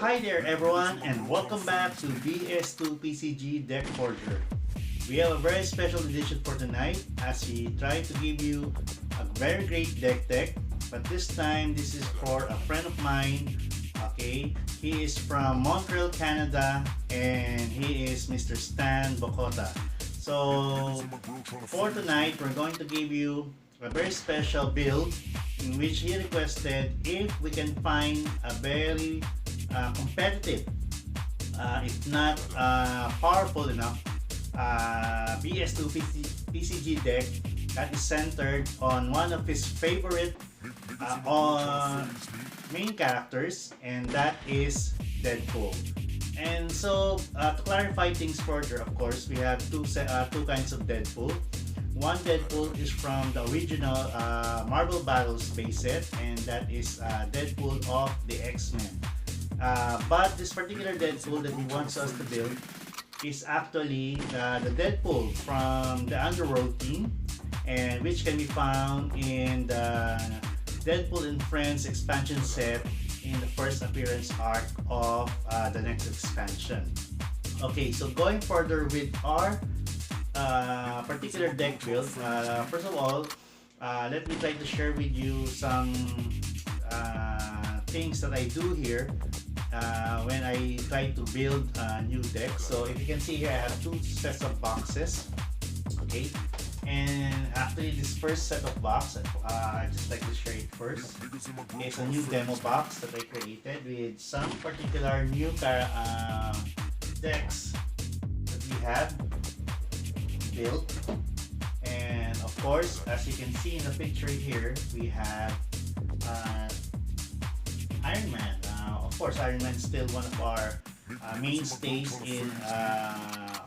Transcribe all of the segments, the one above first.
Hi there everyone and welcome back to BS2 PCG Deck Forger. We have a very special edition for tonight as we try to give you a very great deck, but this time this is for a friend of mine. Okay, he is from Montreal, Canada, and he is Mr. Stan Bokota. So for tonight we're going to give you a very special build in which he requested if we can find a very competitive, if not powerful enough, BS2 PCG deck that is centered on one of his favorite main characters, and that is Deadpool. And so, to clarify things further, of course, we have two kinds of Deadpool. One Deadpool is from the original Marvel Battles base set, and that is Deadpool of the X-Men. But this particular Deadpool that he wants us to build is actually the Deadpool from the Underworld team, and which can be found in the Deadpool and Friends expansion set in the first appearance arc of the next expansion. Okay, so going further with our particular deck build, first of all, let me try to share with you some things that I do here when I try to build a new deck. So if you can see here, I have two sets of boxes. Okay, and actually this first set of box, I just like to share it first. It's a new demo box that I created with some particular new decks that we have built. And of course, as you can see in the picture here, we have Iron Man. Of course, Iron Man is still one of our mainstays in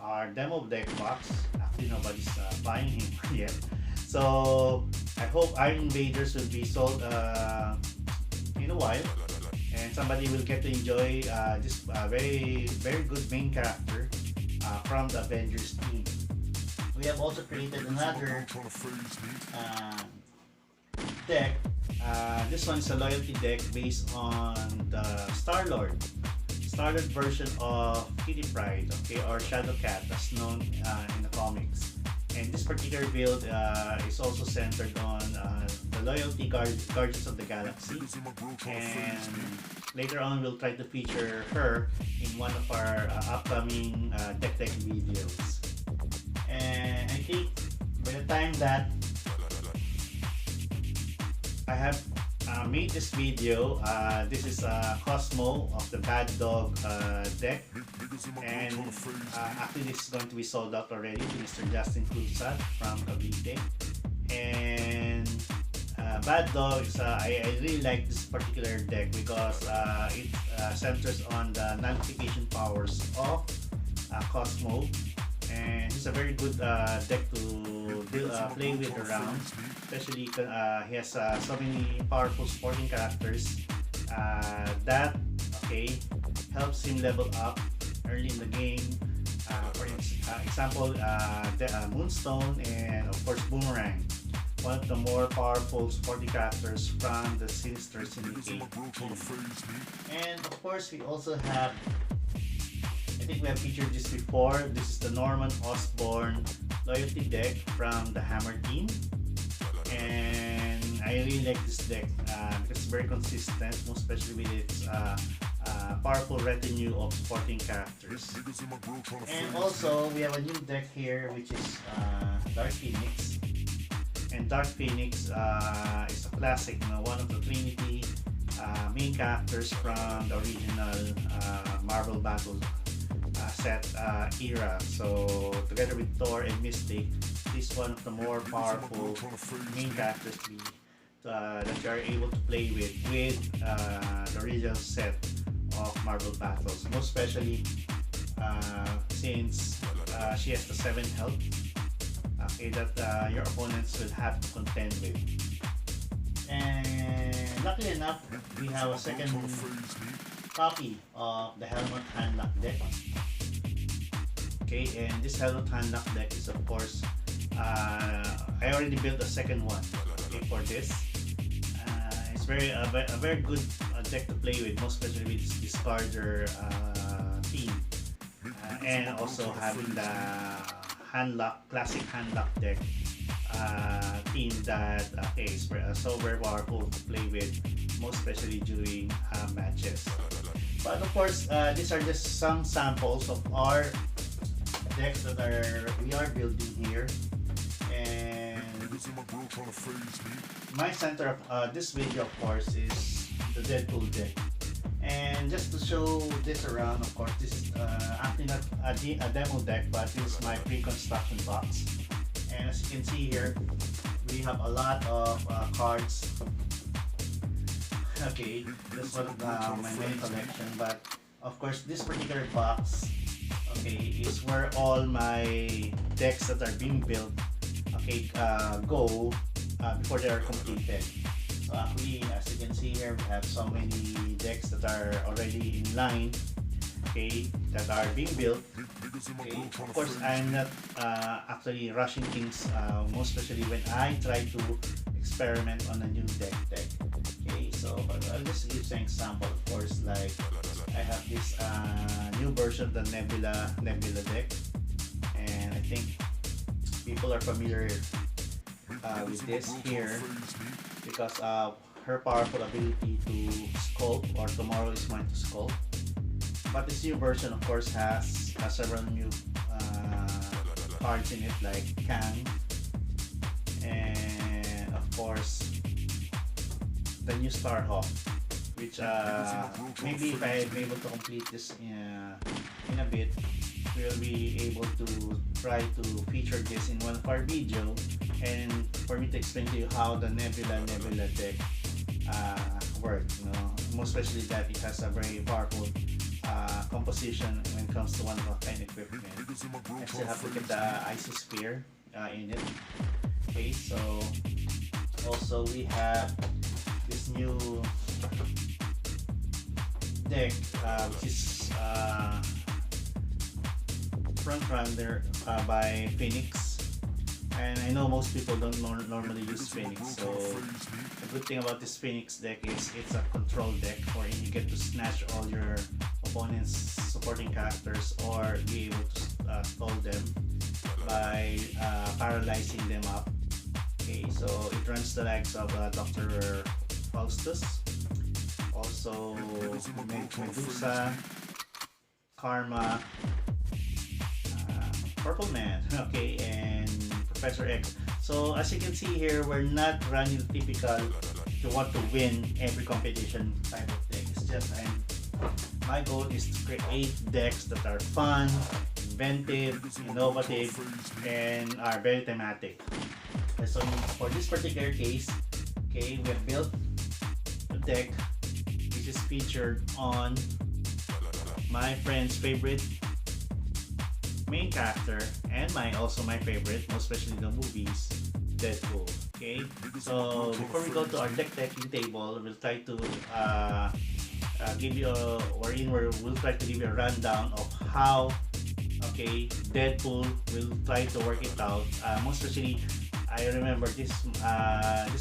our demo deck box. Actually, nobody's buying him yet. So I hope Iron Invaders will be sold in a while, and somebody will get to enjoy this very good main character from the Avengers team. We have also created another deck. This one is a loyalty deck based on the Star-Lord version of Kitty Pryde, okay, or Shadowcat as known in the comics. And this particular build is also centered on the loyalty Guardians of the Galaxy, and later on we'll try to feature her in one of our upcoming deck videos. And I think by the time that I have made this video, this is Cosmo of the Bad Dog deck, and actually this is going to be sold out already to Mr. Justin Cruzat from Cavite. And Bad Dog is, I really like this particular deck because it centers on the nullification powers of Cosmo, and it's a very good deck to play with around, especially he has so many powerful supporting characters that helps him level up early in the game. For example, Moonstone, and of course Boomerang, one of the more powerful supporting characters from the Sinister Syndicate. And of course we also have, I think we have featured this before, this is the Norman Osborn loyalty deck from the Hammer team. And I really like this deck because it's very consistent, most especially with its powerful retinue of supporting characters. And also we have a new deck here, which is Dark Phoenix. And Dark Phoenix is a classic, one of the Trinity main characters from the original Marvel Battle set era. So together with Thor and Mystic, this is one of the more powerful main characters that you are able to play with the original set of Marvel Battles, most especially since she has the 7 health, that your opponents will have to contend with. And luckily enough, we have a second copy of the Helmet Handlock deck. Okay, and this Helmet Handlock deck is, of course, I already built a second one, okay, for this. It's a very good deck to play with, most especially with this discarder team. And also having the classic handlock deck team that is so very powerful to play with, most especially during matches. But of course, these are just some samples of our decks that we are building here. And my center of this video, of course, is the Deadpool deck. And just to show this around, of course, this is actually not a demo deck, but this is my pre-construction box. And as you can see here, we have a lot of cards. Okay, this was my main collection, but of course, this particular box, okay, is where all my decks that are being built, okay, go before they are completed. So actually, as you can see here, we have so many decks that are already in line, okay, that are being built. Okay, of course, I'm not actually rushing things, most especially when I try to experiment on a new deck. Okay, so I'll just give some example. Of course, like I have this new version of the Nebula deck, and I think people are familiar with this here because of her powerful ability to sculpt, or tomorrow is mine to sculpt. But this new version, of course, has several new cards in it, like Kang, and of course the new Starhawk, which maybe if I'm able to complete this in a bit, we'll be able to try to feature this in one of our video, and for me to explain to you how the Nebula deck works. You know, most especially that it has a very powerful composition when it comes to one of a kind equipment. I still have to get the icy spear in it. Okay, so also we have this new deck, which is Front Runner by Phoenix, and I know most people don't normally use Phoenix, so the good thing about this Phoenix deck is it's a control deck wherein you get to snatch all your opponent's supporting characters or be able to stall them by paralyzing them up. Okay, so it runs the likes of Dr. Faustus, also Medusa, Karma, Purple Man, okay, and Professor X. So as you can see here, we're not running the typical you want to win every competition type of deck. It's just my goal is to create decks that are fun, inventive, innovative, and are very thematic. And so for this particular case, okay, we have built a deck which is featured on my friend's favorite main character and also my favorite, most especially the movies, Deadpool. Okay, so before we go to our deck decking table, we'll try to give you we'll try to give you a rundown of how, okay, Deadpool will try to work it out. Most especially, I remember this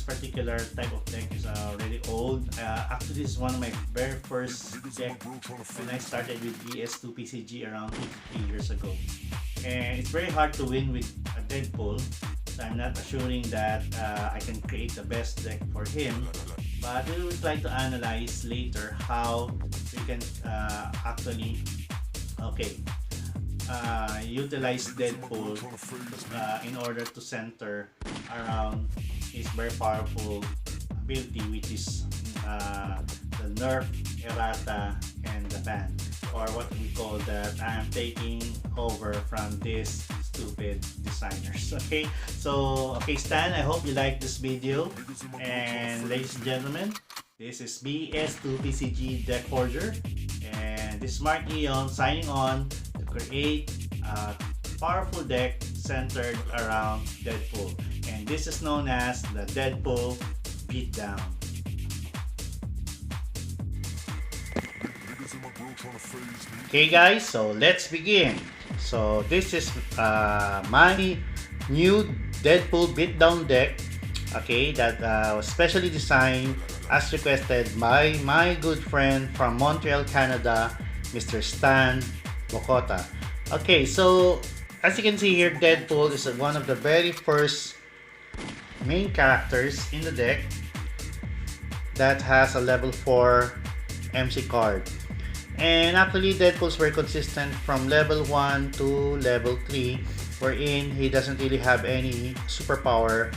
particular type of deck is already old. Actually, this is one of my very first deck when I started with DS2 PCG around 2 years ago. And it's very hard to win with a Deadpool. So I'm not assuring that I can create the best deck for him. But we will try to analyze later how we can actually, okay, utilize Deadpool in order to center around his very powerful ability, which is the Nerf, Errata, and the Ban, or what we call that I am taking over from these stupid designers. Okay, so Stan, I hope you like this video, and ladies and gentlemen, this is BS2PCG Deck Forger, and this is Mark Eon signing on to create a powerful deck centered around Deadpool, and this is known as the Deadpool Beatdown. Okay guys, so let's begin. So this is my new Deadpool Beatdown deck, okay, that was specially designed as requested by my good friend from Montreal, Canada, Mr. Stan Bokota. Okay, so as you can see here, Deadpool is one of the very first main characters in the deck that has a level 4 MC card. And actually, Deadpool's very consistent from level 1 to level 3, wherein he doesn't really have any superpower,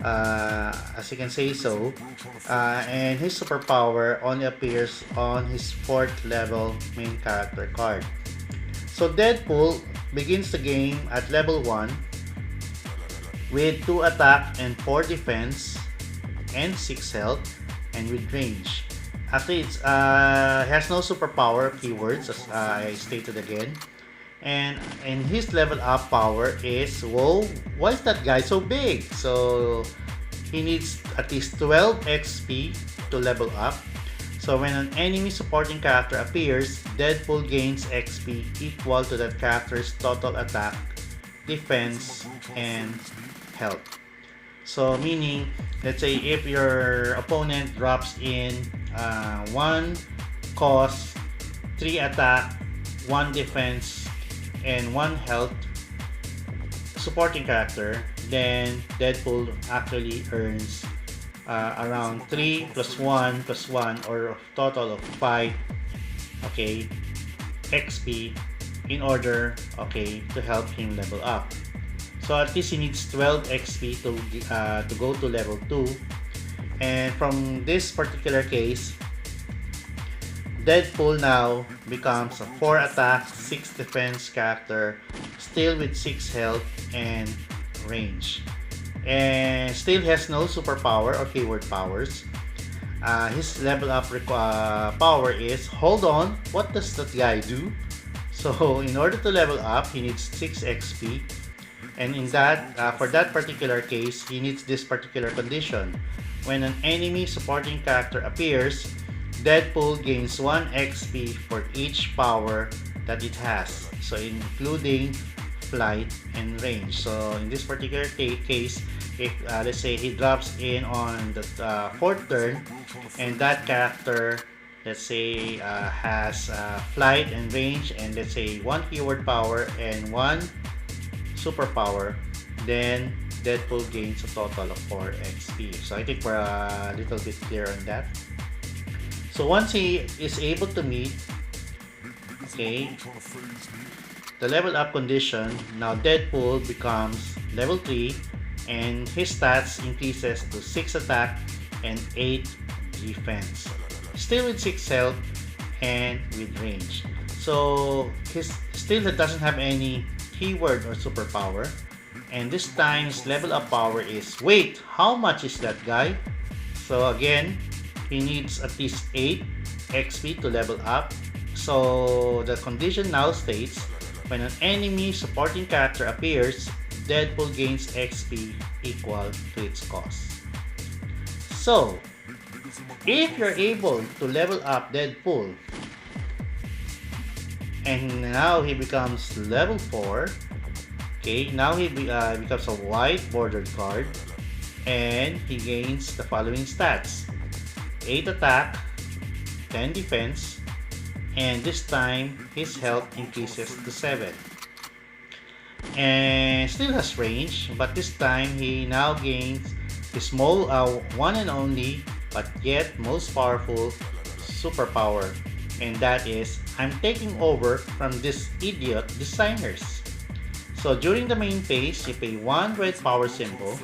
as you can say so. And his superpower only appears on his 4th level main character card. So Deadpool begins the game at level 1 with 2 attack and 4 defense and 6 health and with range. Actually, it has no superpower keywords, as I stated again. And his level up power is, whoa, why is that guy so big? So he needs at least 12 XP to level up. So when an enemy supporting character appears, Deadpool gains XP equal to that character's total attack, defense, and health. So meaning, let's say if your opponent drops in 1 cost, 3 attack, 1 defense, and 1 health supporting character, then Deadpool actually earns around 3 plus 1 plus 1, or a total of 5, okay, XP in order, okay, to help him level up. So at least he needs 12 XP to go to level 2. And from this particular case, Deadpool now becomes a 4 attack, 6 defense character, still with 6 health and range. And still has no superpower or keyword powers. His level up power is, hold on, what does that guy do? So in order to level up, he needs 6 XP. And in that, for that particular case, he needs this particular condition. When an enemy supporting character appears, Deadpool gains 1 XP for each power that it has. So including flight and range. So in this particular case, if let's say he drops in on the 4th turn, and that character, let's say, has flight and range, and let's say 1 keyword power and 1 superpower, then Deadpool gains a total of 4 XP. So I think we're a little bit clear on that. So once he is able to meet, okay, the level up condition, now Deadpool becomes level 3 and his stats increases to 6 attack and 8 defense. Still with 6 health and with range. So he still doesn't have any keyword or superpower, and this time his level up power is, wait, how much is that guy? So again, he needs at least 8 XP to level up. So the condition now states, when an enemy supporting character appears, Deadpool gains XP equal to its cost. So if you're able to level up Deadpool, and now he becomes level 4. Okay, now he becomes a white bordered card, and he gains the following stats: 8 attack, 10 defense, and this time his health increases to 7. And still has range, but this time he now gains his one and only, but yet most powerful superpower. And that is, I'm taking over from this idiot designers. So during the main phase, you pay 1 red power symbol,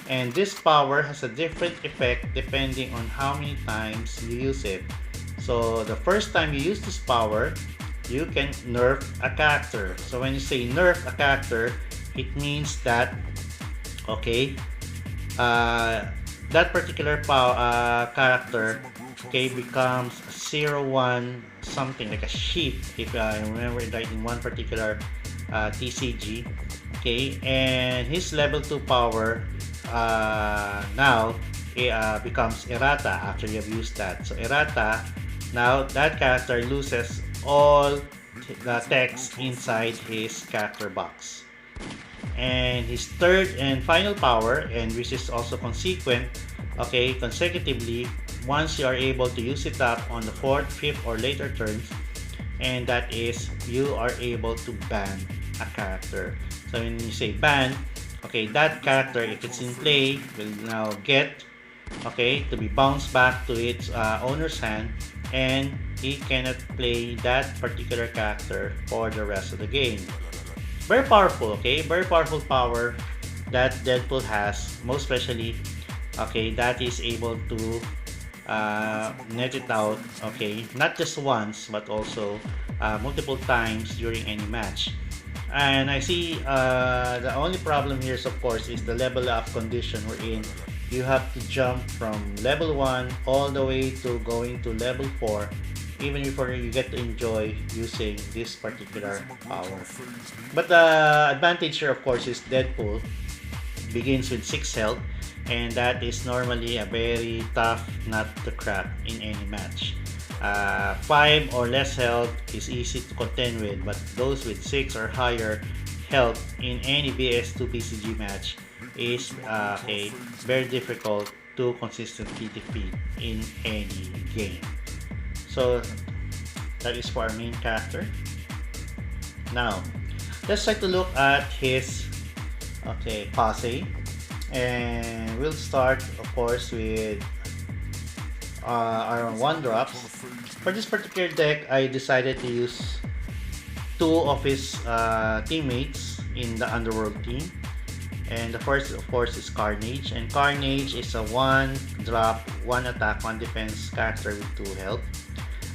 and this power has a different effect depending on how many times you use it. So the first time you use this power, you can nerf a character. So when you say nerf a character, it means that, okay, that particular character, okay, becomes 0-1 something, like a sheep, if I remember it right, in one particular TCG. Okay, and his level 2 power now becomes Errata after you have used that. So Errata, now that character loses all the text inside his character box. And his third and final power, and which is also consequent, okay, consecutively, once you are able to use it up on the 4th, 5th, or later turns, and that is you are able to ban a character. So when you say ban, okay, that character, if it's in play, will now get, okay, to be bounced back to its owner's hand, and he cannot play that particular character for the rest of the game. Very powerful, okay, very powerful power that Deadpool has, most especially, okay, that is able to net it out, okay, not just once but also multiple times during any match. And I see the only problem here is, of course, is the level up condition we're in. You have to jump from level 1 all the way to going to level 4 even before you get to enjoy using this particular power. But the advantage here, of course, is Deadpool begins with 6 health, and that is normally a very tough nut to crack in any match. 5 or less health is easy to contend with, but those with 6 or higher health in any BS2 PCG match is very difficult to consistently defeat in any game. So that is for our main character. Now let's try to look at his posse, and we'll start, of course, with our 1-drops. For this particular deck, I decided to use 2 of his teammates in the Underworld team. And the first, of course, is Carnage. And Carnage is a 1-drop, 1 attack, 1 defense character with 2 health.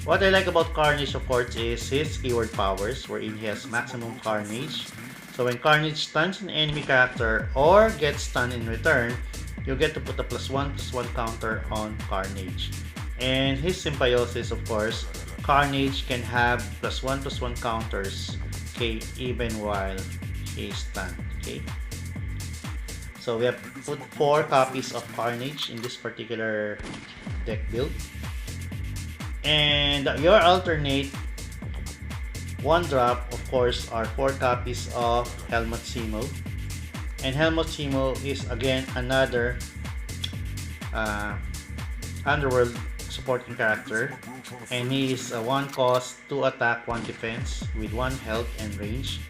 What I like about Carnage, of course, is his keyword powers, wherein he has maximum Carnage. So when Carnage stuns an enemy character or gets stunned in return, you get to put a +1/+1 counter on Carnage. And his symbiosis, of course, Carnage can have +1/+1 counters, okay, even while he is stunned, okay. So we have put 4 copies of Carnage in this particular deck build. And your alternate 1-drop, of course, are 4 copies of Helmut Zemo. And Helmut Zemo is again another Underworld supporting character. And he is a 1 cost, 2 attack, 1 defense with 1 health and range.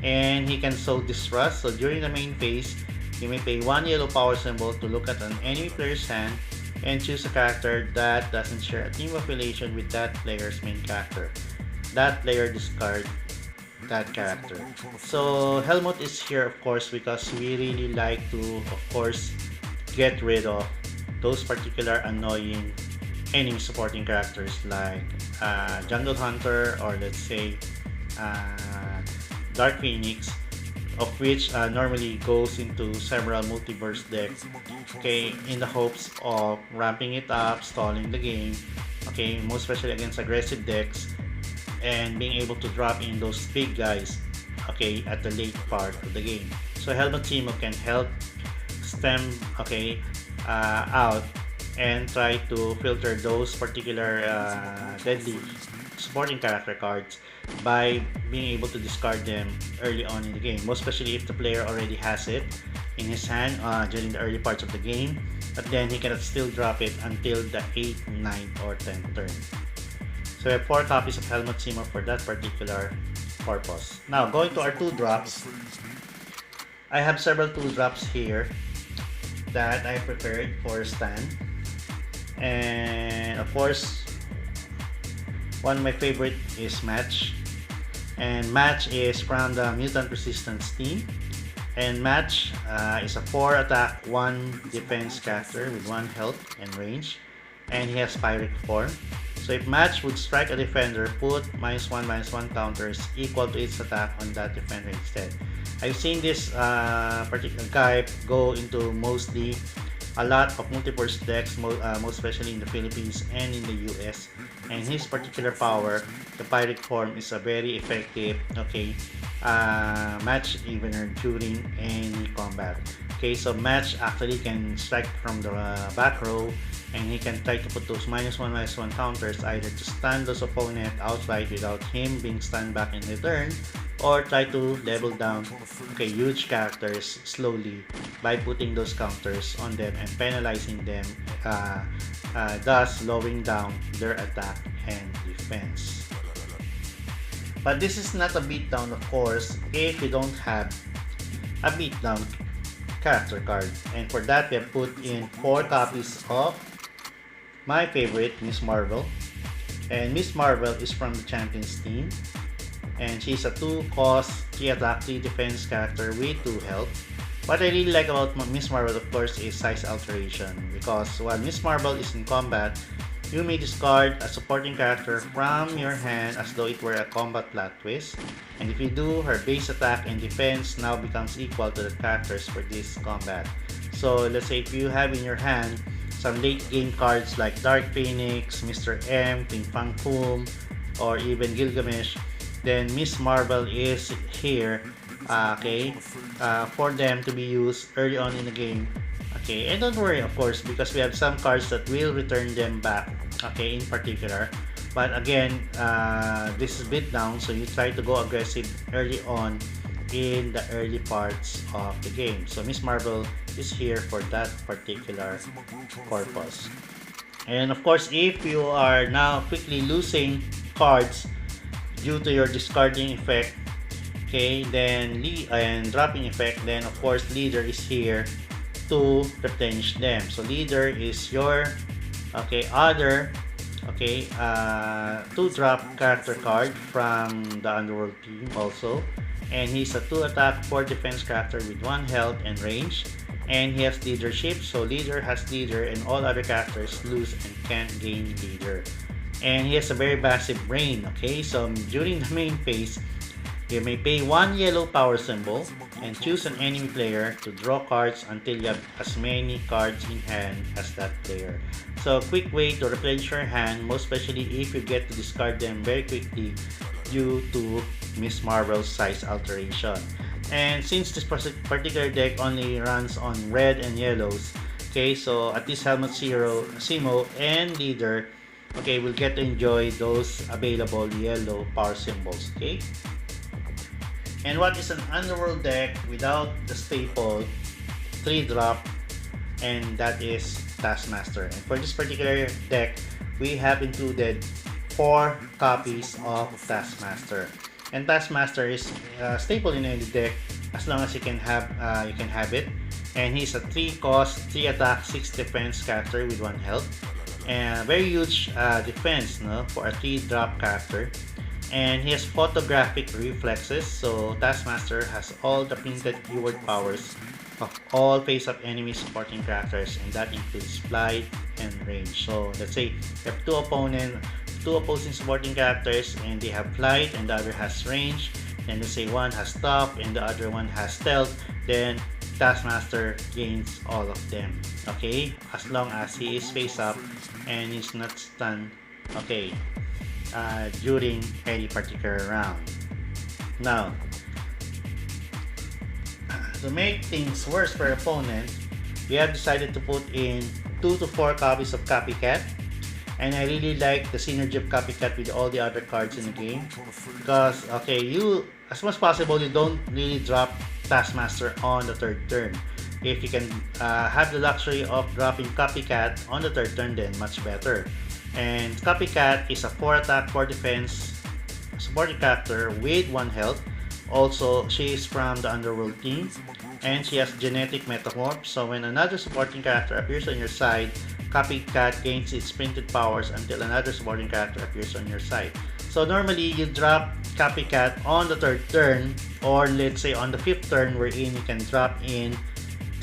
And he can sow Distrust. So during the main phase, you may pay 1 yellow power symbol to look at an enemy player's hand and choose a character that doesn't share a team affiliation with that player's main character. That player discard that character. So Helmut is here, of course, because we really like to, of course, get rid of those particular annoying enemy supporting characters like Jungle Hunter, or let's say Dark Phoenix, of which normally goes into several multiverse decks, okay, in the hopes of ramping it up, stalling the game, okay, most especially against aggressive decks, and being able to drop in those big guys, okay, at the late part of the game. So Helmut Zemo can help stem, okay, out and try to filter those particular deadly supporting character cards by being able to discard them early on in the game, most especially if the player already has it in his hand during the early parts of the game, but then he cannot still drop it until the 8th, 9th, or 10th turn. So we have 4 copies of Helmut Zemo for that particular purpose. Now going to our 2-drops, I have several 2-drops here that I prepared for Stan. And of course, one of my favorite is Match. And Match is from the Mutant Resistance team. And Match is a 4 attack, 1 defense character with 1 health and range. And he has Pyric form. So if Match would strike a defender, put -1/-1 counters equal to its attack on that defender instead. I've seen this particular guy go into mostly a lot of multiverse decks, most especially in the Philippines and in the US. And his particular power, the Pyric form, is a very effective, okay, match evener during any combat. Okay, so Match actually can strike from the back row, and he can try to put those -1/-1 counters either to stun those opponent outright without him being stunned back in return, or try to level down, okay, huge characters slowly by putting those counters on them and penalizing them thus slowing down their attack and defense. But this is not a beatdown, of course, if you don't have a beatdown character card. And for that, we have put in 4 copies of my favorite, Miss Marvel. And Miss Marvel is from the Champions team. And she's a 2 cost, 3 attack, 3 defense character with 2 health. What I really like about Miss Marvel, of course, is size alteration. Because while Miss Marvel is in combat, you may discard a supporting character from your hand as though it were a combat plot twist. And if you do, her base attack and defense now becomes equal to the characters for this combat. So let's say if you have in your hand some late game cards like Dark Phoenix, Mr. M, King Fang Foom, or even Gilgamesh, then Miss Marvel is here, for them to be used early on in the game. Okay, and don't worry, of course, because we have some cards that will return them back, okay, in particular. But again, this is beatdown, so you try to go aggressive early on in the early parts of the game. So Miss Marvel is here for that particular purpose. And of course, if you are now quickly losing cards due to your discarding effect, okay, then and dropping effect, then of course leader is here to replenish them. So leader is your other 2 drop character card from the Underworld team also, and he's a 2 attack 4 defense character with 1 health and range, and he has leadership, so leader has leader and all other characters lose and can't gain leader. And he has a very passive brain. Okay, so during the main phase, you may pay 1 yellow power symbol and choose an enemy player to draw cards until you have as many cards in hand as that player. So a quick way to replenish your hand, most especially if you get to discard them very quickly due to Miss Marvel's size alteration. And since this particular deck only runs on red and yellows, okay, so at least Helmut Zero, Simo, and Leader, okay, will get to enjoy those available yellow power symbols, okay? And what is an Underworld deck without the staple 3-drop, and that is Taskmaster. And for this particular deck, we have included 4 copies of Taskmaster. And Taskmaster is staple in any deck as long as you can have it. And he's a 3 cost, 3 attack, 6 defense character with 1 health. And very huge defense, no, for a 3-drop character. And he has photographic reflexes, so Taskmaster has all the printed keyword powers of all face-up enemy supporting characters, and that includes flight and range. So let's say you have two opposing supporting characters and they have flight and the other has range, and let's say one has top and the other one has stealth, then Taskmaster gains all of them, okay, as long as he is face-up and is not stunned, okay, during any particular round. Now, to make things worse for opponent, we have decided to put in 2 to 4 copies of Copycat, and I really like the synergy of Copycat with all the other cards in the game because, okay, you, as much as possible, you don't really drop Taskmaster on the 3rd turn. If you can have the luxury of dropping Copycat on the 3rd turn, then much better. And Copycat is a 4 attack, 4 defense supporting character with 1 health. Also, she is from the Underworld team and she has genetic metamorph. So when another supporting character appears on your side, Copycat gains its printed powers until another supporting character appears on your side. So normally you drop Copycat on the 3rd turn, or let's say on the 5th turn wherein you can drop in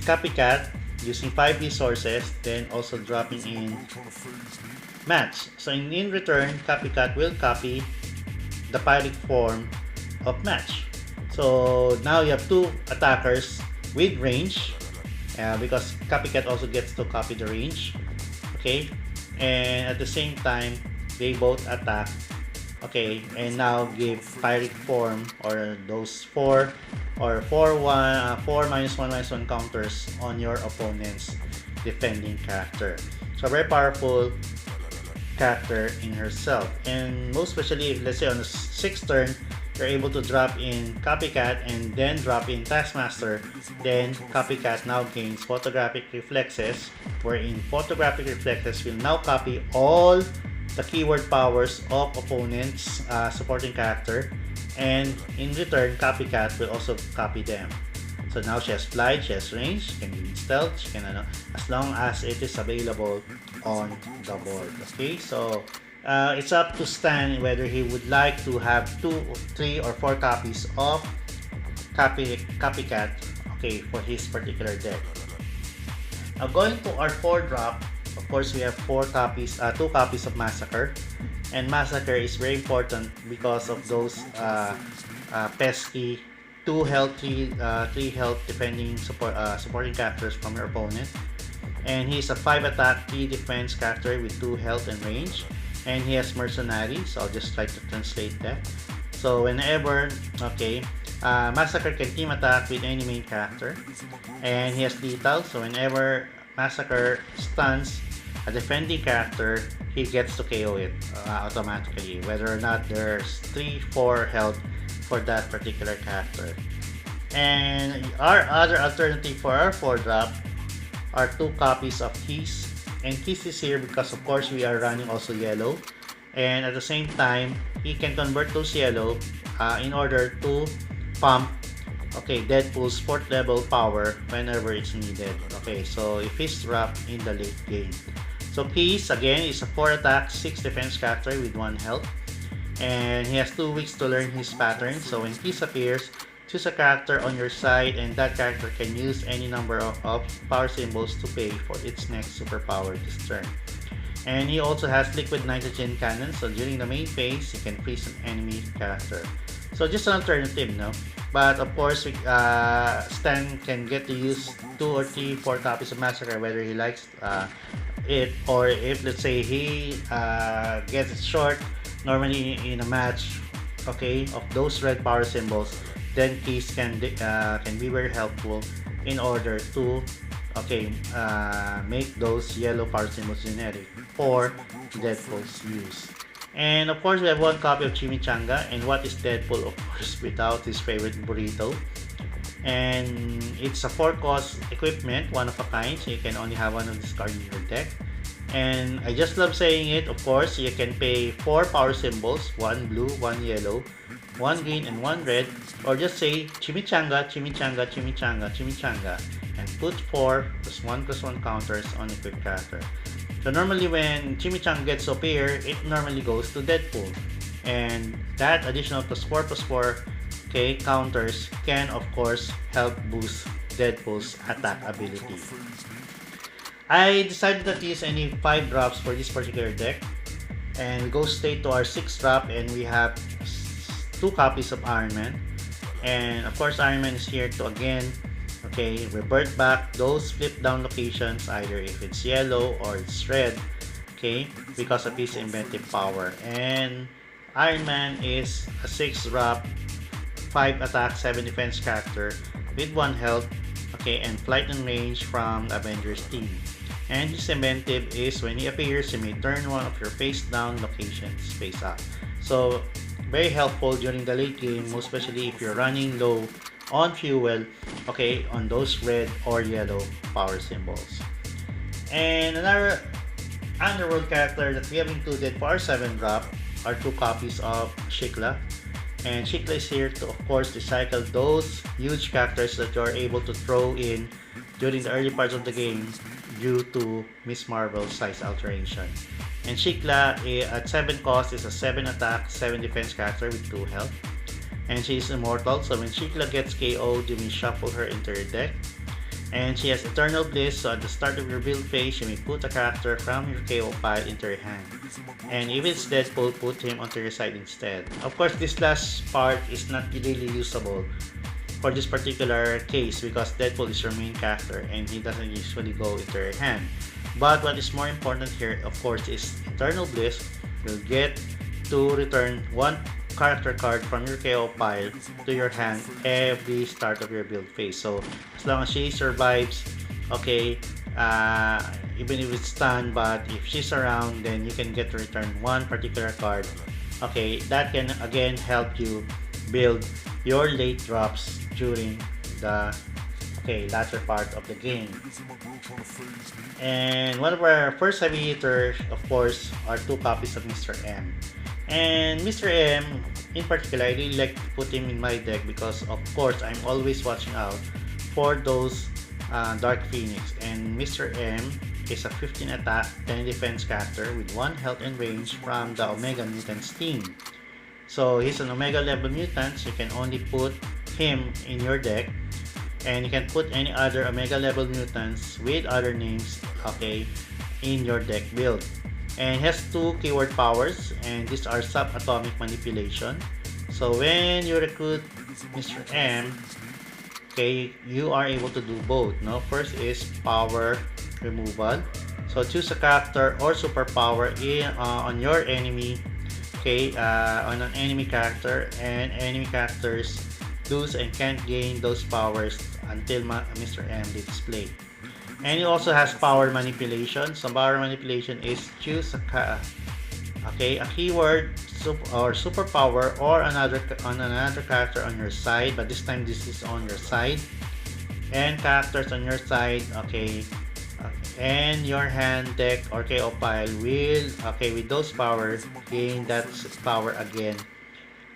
Copycat using 5 resources, then also dropping in Match. So in return, Copycat will copy the pyric form of Match. So now you have 2 attackers with range, because Copycat also gets to copy the range, okay, and at the same time they both attack, okay, and now give pyric form or those 4 or 4 -1/-1 counters on your opponent's defending character. So very powerful character in herself, and most especially if, let's say, on the 6th turn you're able to drop in Copycat and then drop in Taskmaster, then Copycat now gains Photographic Reflexes, wherein Photographic Reflexes will now copy all the keyword powers of opponent's supporting character, and in return, Copycat will also copy them. So now she has flight, she has range, she can be stealth, she can as long as it is available on the board. Okay, so it's up to Stan whether he would like to have 2, 3, or 4 copies of Copycat, okay, for his particular deck. Now going to our 4 drop, of course we have 2 copies of Massacre, and Massacre is very important because of those pesky 2 health, 3 health defending supporting characters from your opponent. And he's a 5 attack, 3 defense character with 2 health and range. And he has Mercenary, so I'll just try to translate that. So whenever, okay, Massacre can team attack with any main character. And he has Lethal, so whenever Massacre stuns a defending character, he gets to KO it automatically, whether or not there's 3, 4 health for that particular character. And our other alternative for our 4 drop are 2 copies of Keys. And Keys is here because of course we are running also yellow, and at the same time he can convert those yellow in order to pump, okay, Deadpool's 4th level power whenever it's needed. Okay, so if he's dropped in the late game. So Keys again is a 4 attack, 6 defense character with 1 health. And he has 2 weeks to learn his pattern. So when Keys appears, choose a character on your side, and that character can use any number of power symbols to pay for its next superpower this turn. And he also has liquid nitrogen cannon, so during the main phase, he can freeze an enemy character. So just an alternative, no? But of course, Stan can get to use 2 or 3, 4 copies of Massacre, whether he likes it, or if let's say he gets it short, normally in a match, okay, of those red power symbols, then Keys can be very helpful in order to, okay, make those yellow power symbols generic for Deadpool's use. And of course we have 1 copy of Chimichanga, and what is Deadpool of course without his favorite burrito? And it's a 4-cost equipment, 1 of a kind, so you can only have 1 of this card in your deck. And I just love saying it, of course, you can pay 4 power symbols, 1 blue, 1 yellow, 1 green, and 1 red, or just say Chimichanga, Chimichanga, Chimichanga, Chimichanga, and put 4 +1/+1 counters on equipped character. So normally when Chimichanga gets OP, it normally goes to Deadpool, and that additional +4/+4 okay, counters can of course help boost Deadpool's attack ability. I decided not to use any 5 drops for this particular deck, and we go straight to our 6th drop, and we have 2 copies of Iron Man. And of course Iron Man is here to again, okay, revert back those flip down locations, either if it's yellow or it's red, okay, because of his inventive power. And Iron Man is a 6 drop, 5 attack, 7 defense character with 1 health, okay, and flight and range from the Avengers team. And his inventive is when he appears, you may turn 1 of your face down locations face up. So very helpful during the late game, most especially if you're running low on fuel, okay, on those red or yellow power symbols. And another Underworld character that we have included for our 7 drop are 2 copies of Shikla. And Shikla is here to of course recycle those huge characters that you are able to throw in during the early parts of the game due to Miss Marvel's size alteration. And Shikla at 7 cost is a 7 attack, 7 defense character with 2 health. And she is immortal, so when Shikla gets KO'd, you may shuffle her into your deck. And she has Eternal Bliss, so at the start of your build phase, you may put a character from your KO pile into your hand. And if it's Deadpool, put him onto your side instead. Of course, this last part is not really usable for this particular case because Deadpool is your main character and he doesn't usually go into your hand. But what is more important here, of course, is Eternal Bliss will get to return 1 character card from your KO pile to your hand every start of your build phase. So as long as she survives, okay, even if it's stunned, but if she's around, then you can get to return 1 particular card. Okay, that can again help you build your late drops during the latter part of the game. And one of our first heavy hitters, of course, are 2 copies of Mr. M. And Mr. M, in particular, I really like to put him in my deck because, of course, I'm always watching out for those Dark Phoenix. And Mr. M is a 15 attack, 10 defense character with 1 health and range from the Omega Mutants team. So he's an Omega level mutant, so you can only put him in your deck. And you can put any other Omega level mutants with other names, in your deck build. And has 2 keyword powers, and these are subatomic manipulation. So when you recruit Mr. M, you are able to do both. No, first is power removal. So choose a character or superpower on your enemy, on an enemy character, and enemy characters lose and can't gain those powers until Mr. M display. And it also has power manipulation. So power manipulation is choose a keyword or superpower or another character on your side, but this time this is on your side, and characters on your side, and your hand, deck, or KO pile will with those powers gain that power again,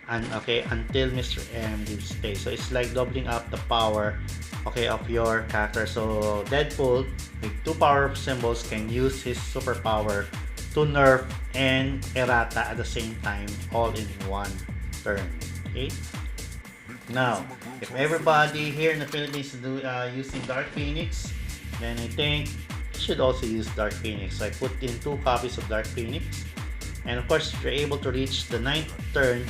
and until Mr. M display. So it's like doubling up the power of your character. So Deadpool with 2 power symbols can use his superpower to nerf and errata at the same time, all in one turn. Now, if everybody here in the Philippines is using Dark Phoenix, then I think you should also use Dark Phoenix. So I put in 2 copies of Dark Phoenix, and of course, if you're able to reach the 9th turn,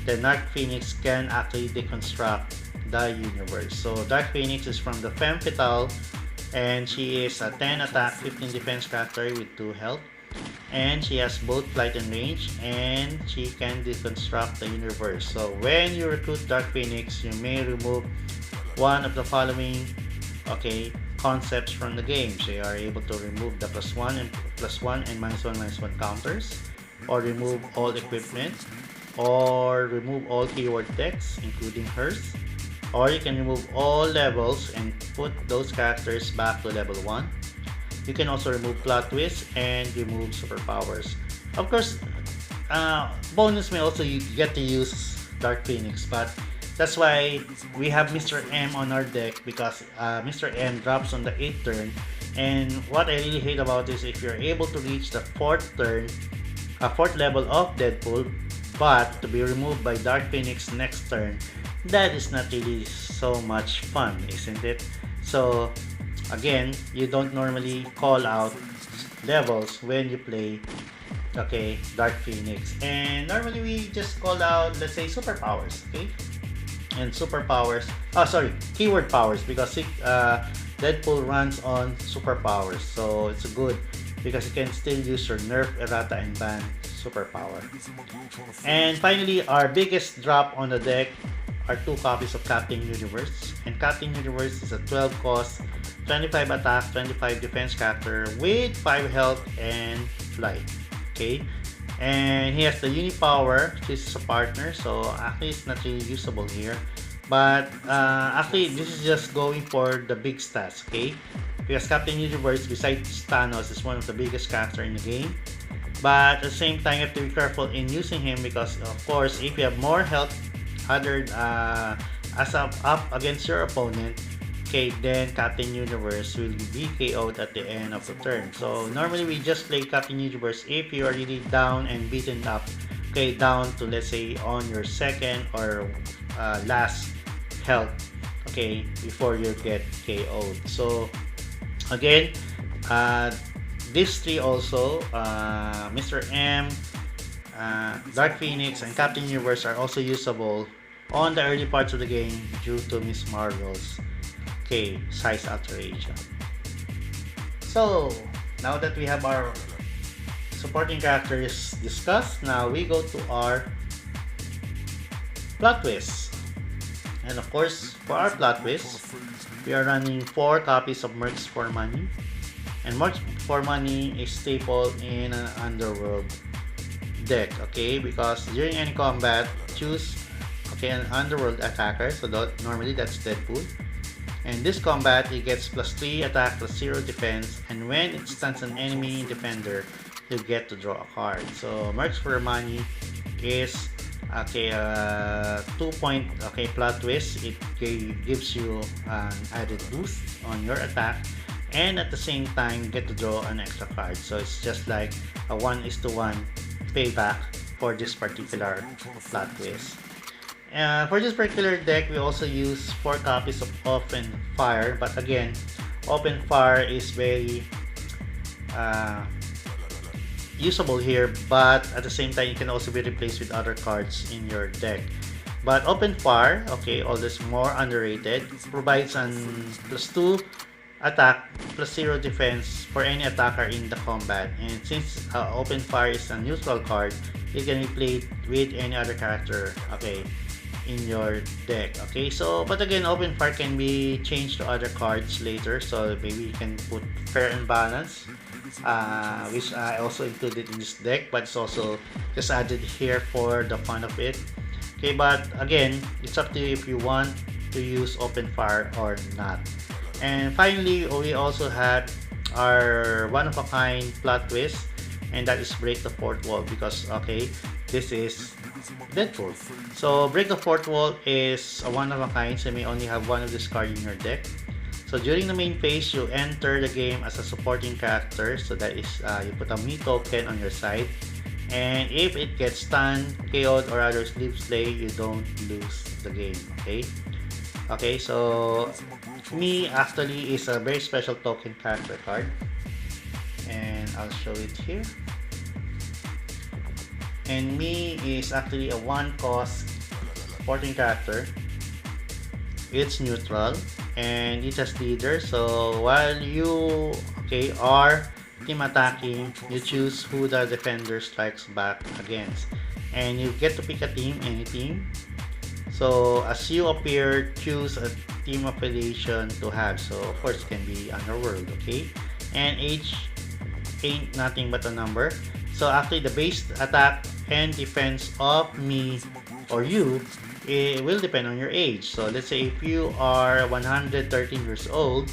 then Dark Phoenix can actually deconstruct the universe. So Dark Phoenix is from the Femme Fatale, and she is a 10 attack, 15 defense character with 2 health, and she has both flight and range, and she can deconstruct the universe. So when you recruit Dark Phoenix, you may remove one of the following concepts from the game. So you are able to remove the +1 and -1 counters, or remove all equipment, or remove all keyword decks including hers, or you can remove all levels and put those characters back to level 1. You can also remove plot twists and remove superpowers. Of course, bonus may also get to use Dark Phoenix, but that's why we have Mr. M on our deck, because Mr. M drops on the 8th turn. And what I really hate about this, if you're able to reach the 4th level of Deadpool, but to be removed by Dark Phoenix next turn, that is not really so much fun, isn't it? So again, you don't normally call out levels when you play Dark Phoenix, and normally we just call out, let's say, superpowers, and superpowers, keyword powers, because Deadpool runs on superpowers, so it's good because you can still use your Nerf, Errata, and Ban superpower. And finally, our biggest drop on the deck are 2 copies of Captain Universe. And Captain Universe is a 12 cost, 25 attack, 25 defense character with 5 health and flight. And he has the Unipower, which is a partner, so actually it's not really usable here. But actually, this is just going for the big stats, because Captain Universe, besides Thanos, is one of the biggest character in the game. But at the same time, you have to be careful in using him, because of course, if you have more health up against your opponent, then Captain Universe will be KO'd at the end of the turn. So normally we just play Captain Universe if you are really down and beaten up, down to, let's say, on your 2nd or last health, before you get KO'd. So again, these 3 also, Mr. M, Dark Phoenix, and Captain Universe are also usable on the early parts of the game due to Miss Marvel's size alteration. So now that we have our supporting characters discussed, now we go to our plot twist. And of course, for our plot twist, we are running 4 copies of Mercs for Money. And Mercs for Money is staple in an Underworld deck, because during any combat, choose okay, an Underworld attacker, so normally that's Deadpool. And this combat, it gets +3 attack, +0 defense, and when it stuns an enemy defender, you get to draw a card. So Mercs for Money is okay, 2-point plot twist. It gives you an added boost on your attack, and at the same time get to draw an extra card. So it's just like a 1:1 payback for this particular plot twist. For this particular deck, we also use 4 copies of Open Fire, but again, Open Fire is very usable here, but at the same time, it can also be replaced with other cards in your deck. But Open Fire, okay, always more underrated, provides an +2 attack, +0 defense for any attacker in the combat. And since Open Fire is a neutral card, it can be played with any other character, okay, in your deck. Okay, so but again, Open Fire can be changed to other cards later, so maybe you can put Fair and Balance, which I also included in this deck, but it's also just added here for the fun of it. Okay, but again, it's up to you if you want to use Open Fire or not. And finally, we also had our one-of-a-kind plot twist, and that is Break the Fourth Wall, because okay, this is Deadpool. So Break the Fourth Wall is a one-of-a-kind, so you may only have one of this card in your deck. So during the main phase, you enter the game as a supporting character, so that is you put a me token on your side, and if it gets stunned, KO'd, or other sleep slay, you don't lose the game. Okay, so me actually is a very special token character card, and I'll show it here. And me is actually a 1-cost supporting character. It's neutral and it has leader, so while you are team attacking, you choose who the defender strikes back against, and you get to pick a team, any team. So as you appear, choose a team affiliation to have. So of course it can be Underworld, okay? And age ain't nothing but a number. So actually the base attack and defense of me or you, it will depend on your age. So let's say if you are 113 years old,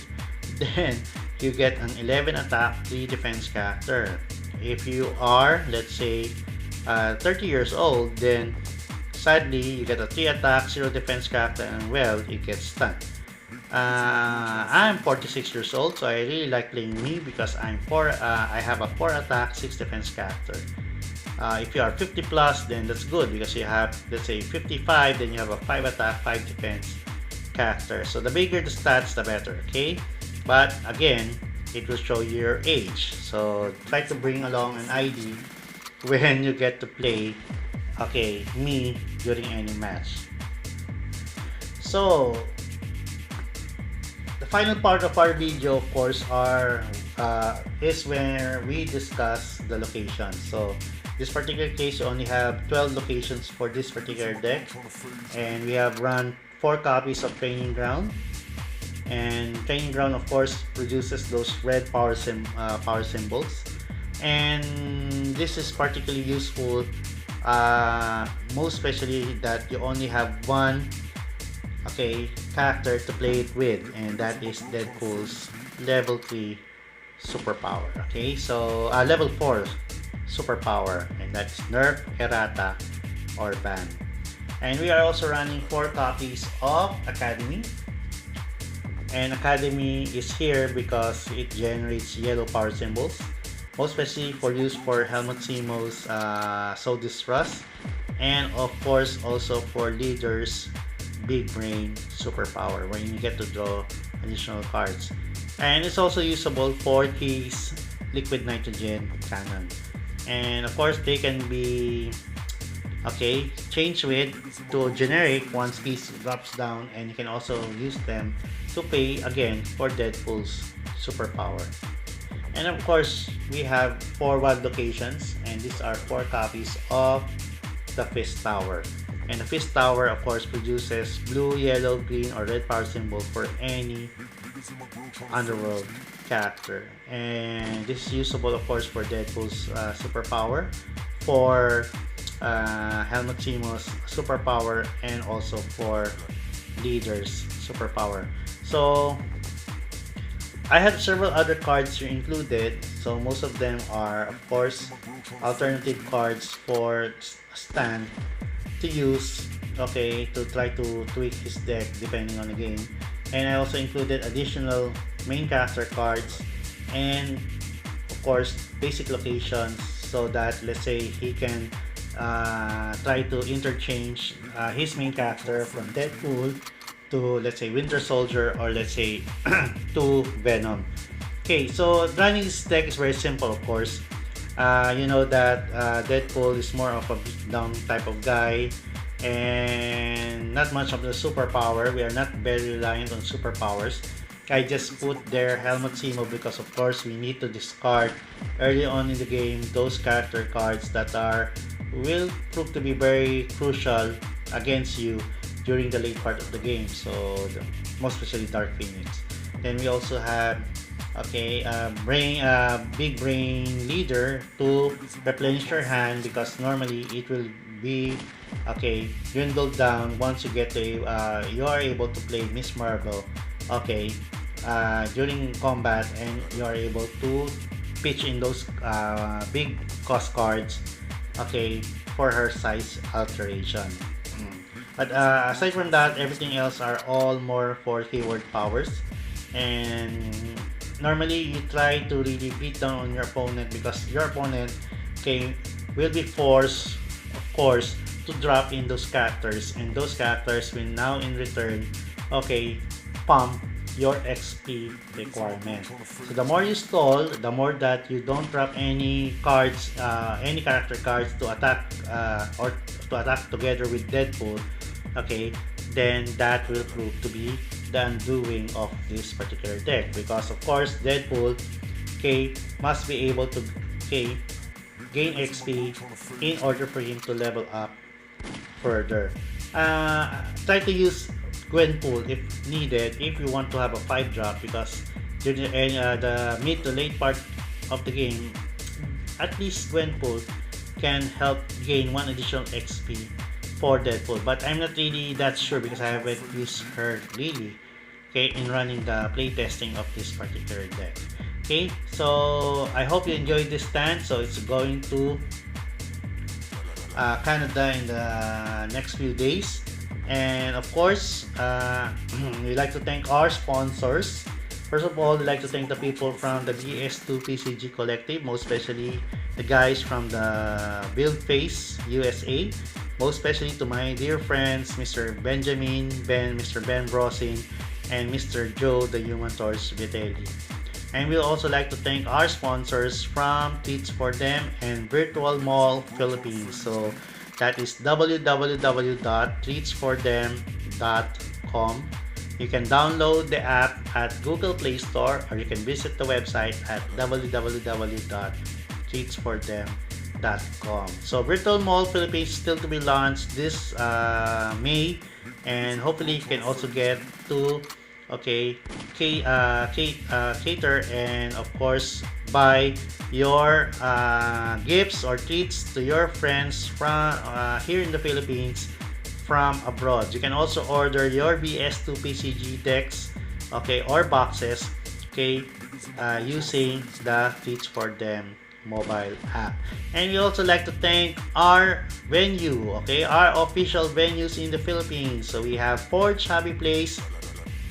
then you get an 11 attack, 3 defense character. If you are, let's say, 30 years old, then sadly you get a 3 attack, 0 defense character, and well, it gets stunned. I'm 46 years old, so I really like playing me because I have a 4 attack, 6 defense character. If you are 50 plus, then that's good because you have, let's say, 55, then you have a 5 attack, 5 defense character. So the bigger the stats, the better, okay? But again, it will show your age. So try to bring along an ID when you get to play, me during any match. So the final part of our video, of course, is where we discuss the locations. So this particular case, you only have 12 locations for this particular deck, and we have run 4 copies of Training Ground. And Training Ground, of course, produces those red power symbols, and this is particularly useful, most especially that you only have one character to play it with, and that is Deadpool's level 3 superpower. So level 4 superpower, and that's Nerf, Errata, or Ban. And we are also running 4 copies of Academy. And Academy is here because it generates yellow power symbols, most especially for use for Helmut Simo's So Distrust, and of course also for Leader's Big Brain superpower, where you get to draw additional cards. And it's also usable for his liquid nitrogen cannon. And of course they can be changed with to generic once piece drops down, and you can also use them to pay again for Deadpool's superpower. And of course we have 4 wild locations, and these are 4 copies of the Fist Tower. And the Fist Tower, of course, produces blue, yellow, green, or red power symbol for any Underworld character. And this is usable, of course, for Deadpool's superpower, for Helmut Simo's superpower, and also for leaders superpower. So I have several other cards here included. So most of them are, of course, alternative cards for Stan to use, okay, to try to tweak his deck depending on the game. And I also included additional main character cards and, of course, basic locations, so that, let's say, he can try to interchange his main character from Deadpool to, let's say, Winter Soldier, or let's say to Venom. Okay, so running this deck is very simple, of course. You know that Deadpool is more of a beatdown type of guy, and not much of the superpower. We are not very reliant on superpowers. I just put there Helmut Simo because, of course, we need to discard early on in the game those character cards that will prove to be very crucial against you during the late part of the game. So most especially Dark Phoenix. Then we also have, okay, big brain leader to replenish your hand, because normally it will be, okay, dwindled down once you get to you are able to play Miss Marvel, okay, during combat, and you are able to pitch in those big cost cards, okay, for her size alteration. But aside from that, everything else are all more for keyword powers. And normally you try to really beat down on your opponent, because your opponent, okay, will be forced, of course, to drop in those characters, and those characters will now in return, okay, pump your XP requirement. So the more you stall, the more that you don't drop any cards, any character cards to attack or to attack together with Deadpool, okay, then that will prove to be the undoing of this particular deck, because of course Deadpool, okay, must be able to, okay, gain XP in order for him to level up further. Try to use Gwenpool if needed, if you want to have a 5-drop, because during the mid to late part of the game, at least Gwenpool can help gain 1 additional XP for Deadpool. But I'm not really that sure, because I haven't used her really, okay, in running the playtesting of this particular deck. Okay, so I hope you enjoyed this stand. So it's going to Canada in the next few days. And of course, we'd like to thank our sponsors. First of all, we'd like to thank the people from the BS2 PCG Collective, most especially the guys from the Build Face USA, most especially to my dear friends, Mr. Benjamin, Mr. Ben Brosin, and Mr. Joe, the Human Torch Vitelli. And we'd also like to thank our sponsors from Tweets for Them and Virtual Mall Philippines. So that is www.treatsfordem.com. You can download the app at Google Play Store, or you can visit the website at www.treatsfordem.com. So Virtual Mall Philippines is still to be launched this May, and hopefully you can also get to, okay, cater and of course buy your gifts or treats to your friends from here in the Philippines from abroad. You can also order your BS2 PCG decks, okay, or boxes, okay, using the Treats for Them mobile app. And we also like to thank our venue, okay, our official venues in the Philippines. So we have Forge Happy Place,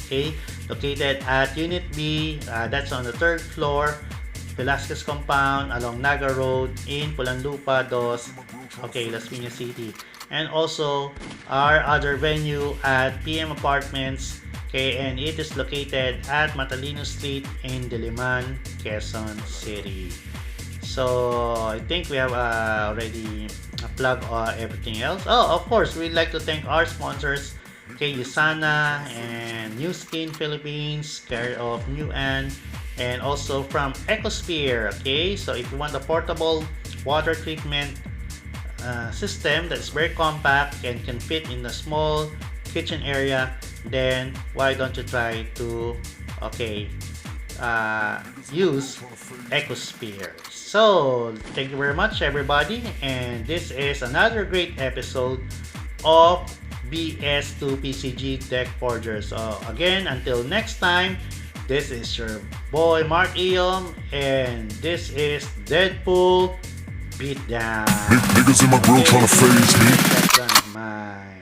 okay, located at Unit B, that's on the 3rd floor, Velasquez Compound, along Naga Road in Pulanlupa, okay, Las Piñas City. And also our other venue at PM Apartments, okay, and it is located at Matalino Street in Diliman, Quezon City. So I think we have already plugged everything else. Oh, of course, we'd like to thank our sponsors, okay, Usana and New Skin Philippines, care of New Ann, and also from Ecosphere. Okay, so if you want a portable water treatment system that's very compact and can fit in a small kitchen area, then why don't you try to, okay, use Ecospheres. So, thank you very much, everybody. And this is another great episode of BS2 PCG Deck Forger. So, again, until next time, this is your boy Mark Eom, and this is Deadpool Beatdown. Niggas in my grill tryna phase me. That's mine.